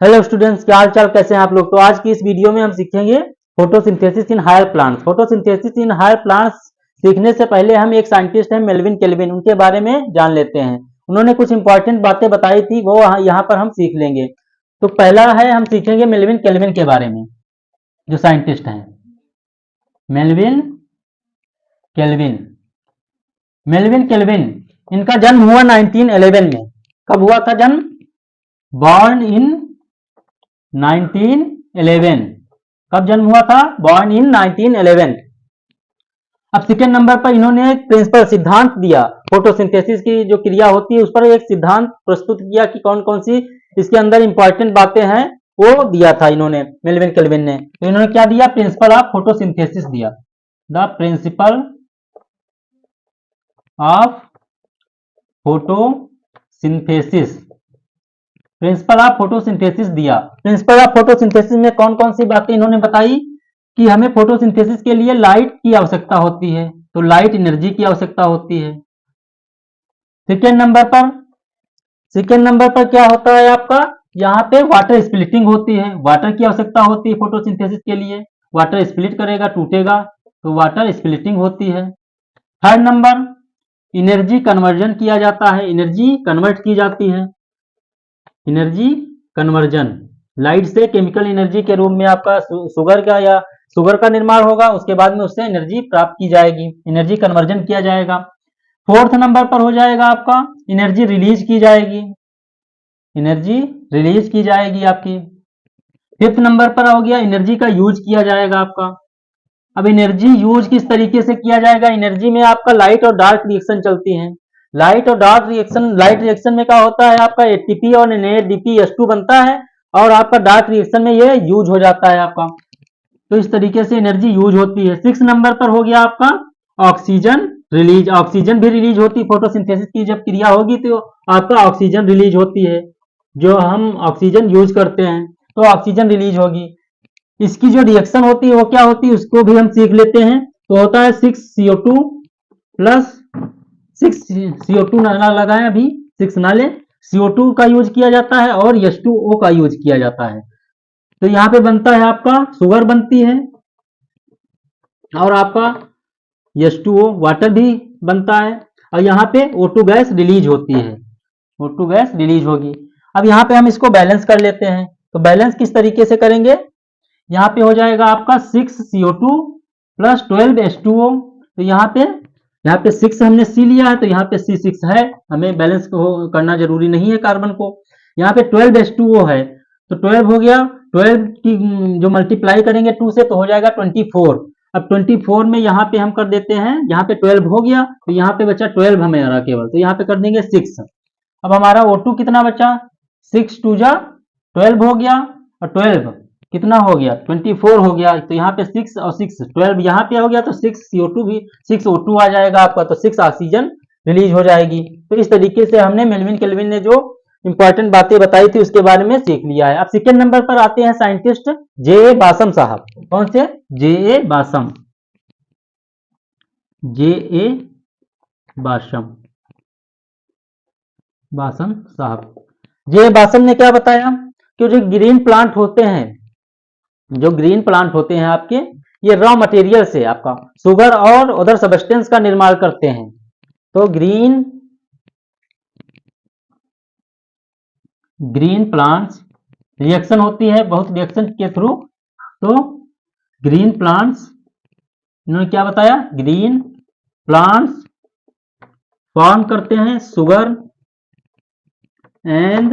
Hello students, क्या हाल चाल, कैसे हैं आप लोग। तो आज की इस वीडियो में हम सीखेंगे photosynthesis in higher plants. Photosynthesis in higher plants सीखने से पहले हम एक साइंटिस्ट हैं मेल्विन केल्विन, उनके बारे में जान लेते हैं। उन्होंने कुछ इंपॉर्टेंट बातें बताई थी, वो यहाँ पर हम सीख लेंगे। तो पहला है, हम सीखेंगे मेल्विन केल्विन के बारे में, जो साइंटिस्ट हैं मेल्विन केल्विन। मेल्विन केल्विन, इनका जन्म हुआ 1911 में। कब हुआ था जन्म? Born in 1911। कब जन्म हुआ था? Born in 1911। अब सेकेंड नंबर पर इन्होंने एक प्रिंसिपल सिद्धांत दिया, फोटोसिंथेसिस की जो क्रिया होती है उस पर एक सिद्धांत प्रस्तुत किया कि कौन कौन सी इसके अंदर इंपॉर्टेंट बातें हैं, वो दिया था इन्होंने, मेल्विन केल्विन ने। तो इन्होंने क्या दिया? प्रिंसिपल ऑफ फोटोसिंथेसिस दिया, the principle of photosynthesis. Principle of photosynthesis दिया। प्रिंसिपल ऑफ फोटोसिंथेसिस में कौन कौन सी बातें इन्होंने बताई कि हमें फोटोसिंथेसिस के लिए लाइट की आवश्यकता होती है, तो लाइट एनर्जी की आवश्यकता होती है। सेकेंड नंबर पर क्या होता है आपका? यहाँ पे वाटर स्प्लिटिंग होती है, वाटर की आवश्यकता होती है फोटोसिंथेसिस के लिए। वाटर स्प्लिट करेगा, टूटेगा, तो वाटर स्प्लिटिंग होती है। थर्ड नंबर, एनर्जी कन्वर्जन किया जाता है, एनर्जी कन्वर्ट की जाती है। एनर्जी कन्वर्जन, लाइट से केमिकल एनर्जी के रूप में आपका शुगर का निर्माण होगा, उसके बाद में उससे एनर्जी प्राप्त की जाएगी, एनर्जी कन्वर्जन किया जाएगा। फोर्थ नंबर पर हो जाएगा आपका एनर्जी रिलीज की जाएगी, एनर्जी रिलीज की जाएगी आपकी। फिफ्थ नंबर पर हो गया एनर्जी का यूज किया जाएगा आपका। अब एनर्जी यूज किस तरीके से किया जाएगा? एनर्जी में आपका लाइट और डार्क रिएक्शन चलती हैं। लाइट और डार्क रिएक्शन, लाइट रिएक्शन में क्या होता है आपका एटीपी और NADPH2 बनता है, और आपका डार्क रिएक्शन में ये यूज हो जाता है आपका। तो इस तरीके से एनर्जी यूज होती है। 6 नंबर पर हो गया आपका ऑक्सीजन रिलीज। ऑक्सीजन भी रिलीज होती है, फोटोसिंथेसिस की जब क्रिया होगी तो आपका ऑक्सीजन रिलीज होती है, जो हम ऑक्सीजन यूज करते हैं, तो ऑक्सीजन रिलीज होगी। इसकी जो रिएक्शन होती है वो क्या होती है, उसको भी हम सीख लेते हैं। तो होता है 6CO2 प्लस 6CO2 ना लगाएं अभी, 6 ना लें। CO2 का यूज किया जाता है और H2O का यूज किया जाता है। तो यहाँ पे बनता है आपका शुगर बनती है, और आपका H2O वाटर भी बनता है, और यहाँ पे O2 गैस रिलीज होती है, O2 गैस रिलीज होगी। अब यहाँ पे हम इसको बैलेंस कर लेते हैं। तो बैलेंस किस तरीके से करेंगे? यहाँ पे हो जाएगा आपका 6CO2 प्लस 12H2O। तो यहाँ पे 6 हमने C लिया है, तो यहाँ पे C6 है, हमें बैलेंस करना जरूरी नहीं है कार्बन को। यहाँ पे 12H2O है, तो 12 हो गया, 12 की जो मल्टीप्लाई करेंगे 2 से तो हो जाएगा 24। अब 24 में यहाँ पे हम कर देते हैं, यहाँ पे 12 हो गया, तो यहाँ पे बचा 12 हमारा केवल, तो यहाँ पे कर देंगे 6। अब हमारा O2 कितना बचा? 6 2 जा 12 हो गया, और 12 कितना हो गया? 24 हो गया। तो यहाँ पे 6 और 6 12 यहाँ पे हो गया, तो 6CO2 भी 6O2 आ जाएगा आपका, तो 6 ऑक्सीजन रिलीज हो जाएगी। तो इस तरीके से हमने मेल्विन केल्विन ने जो इंपॉर्टेंट बातें बताई थी उसके बारे में सीख लिया है। अब सेकेंड नंबर पर आते हैं साइंटिस्ट J.A. बासम साहब। कौन से? J.A. बासम, J.A. बासम साहब। J.A. बासम ने क्या बताया कि जो ग्रीन प्लांट होते हैं, जो ग्रीन प्लांट होते हैं आपके, ये रॉ मटेरियल से आपका शुगर और अदर सब्सटेंस का निर्माण करते हैं। तो ग्रीन प्लांट्स रिएक्शन होती है, बहुत रिएक्शन के थ्रू, तो ग्रीन प्लांट्स, इन्होंने क्या बताया? ग्रीन प्लांट्स फॉर्म करते हैं sugar and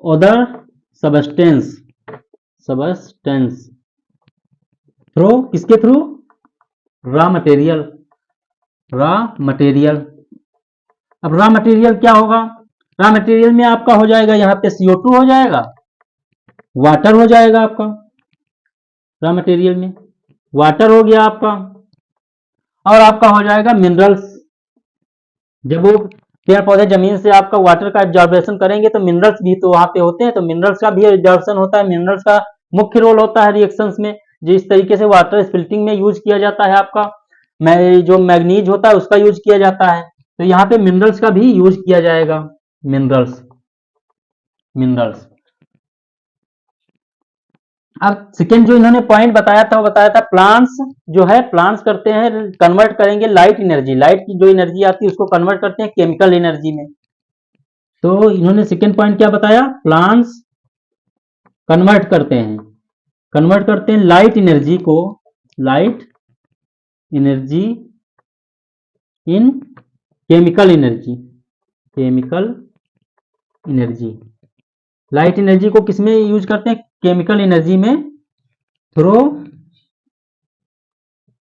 other substance through, किसके थ्रू? Raw material. अब रॉ मटेरियल क्या होगा? रॉ मटेरियल में आपका हो जाएगा यहाँ पे CO2 हो जाएगा, वाटर हो जाएगा आपका, रॉ मटेरियल में वाटर हो गया आपका, और आपका हो जाएगा मिनरल्स। जब वो पेड़ पौधे जमीन से आपका वाटर का एब्जॉर्बेशन करेंगे तो मिनरल्स भी तो वहां पे होते हैं, तो मिनरल्स का भी एब्जॉर्बेशन होता है। मिनरल्स का मुख्य रोल होता है रिएक्शंस में, जिस तरीके से वाटर स्प्लिटिंग में यूज किया जाता है आपका, जो मैग्नीज होता है उसका यूज किया जाता है, तो यहाँ पे मिनरल्स का भी यूज किया जाएगा। मिनरल्स अब सेकेंड जो इन्होंने पॉइंट बताया था वो बताया था प्लांट्स जो है प्लांट्स करते हैं कन्वर्ट करेंगे लाइट एनर्जी, लाइट की जो एनर्जी आती है उसको कन्वर्ट करते हैं केमिकल एनर्जी में। तो इन्होंने सेकेंड पॉइंट क्या बताया, प्लांट्स कन्वर्ट करते हैं लाइट एनर्जी को, light energy in chemical energy, chemical energy. Light energy को किसमें यूज करते हैं, केमिकल एनर्जी में, थ्रू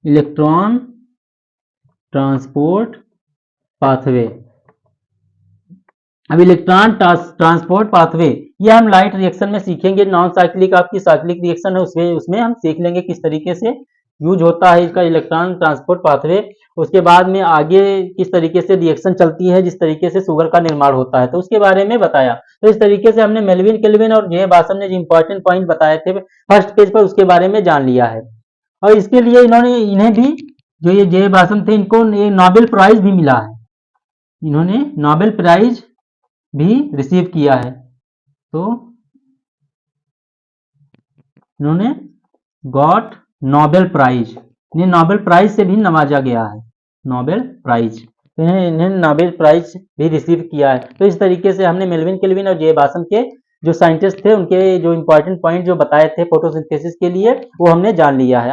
इलेक्ट्रॉन ट्रांसपोर्ट पाथवे। अब इलेक्ट्रॉन ट्रांसपोर्ट पाथवे ये हम लाइट रिएक्शन में सीखेंगे, नॉन साइक्लिक आपकी साइक्लिक रिएक्शन है उसमें हम सीख लेंगे किस तरीके से यूज होता है इसका इलेक्ट्रॉन ट्रांसपोर्ट पाथवे। उसके बाद में आगे किस तरीके से रिएक्शन चलती है, जिस तरीके से शुगर का निर्माण होता है, तो उसके बारे में बताया। तो इस तरीके से हमने मेल्विन केल्विन और जे बासम ने जो इंपॉर्टेंट पॉइंट बताए थे फर्स्ट पेज पर उसके बारे में जान लिया है। और इसके लिए इन्हें भी जो ये जे बासम थे इनको नोबेल प्राइज भी मिला है, इन्होंने नोबेल प्राइज भी रिसीव किया है। तो इन्होंने गॉट नोबेल प्राइज, इन्हें नोबेल प्राइज से भी नवाजा गया है, नोबेल प्राइज, तो इन्हें नोबेल प्राइज भी रिसीव किया है। तो इस तरीके से हमने मेल्विन केल्विन और जे बासम के जो साइंटिस्ट थे उनके जो इंपॉर्टेंट पॉइंट जो बताए थे फोटोसिंथेसिस के लिए वो हमने जान लिया है।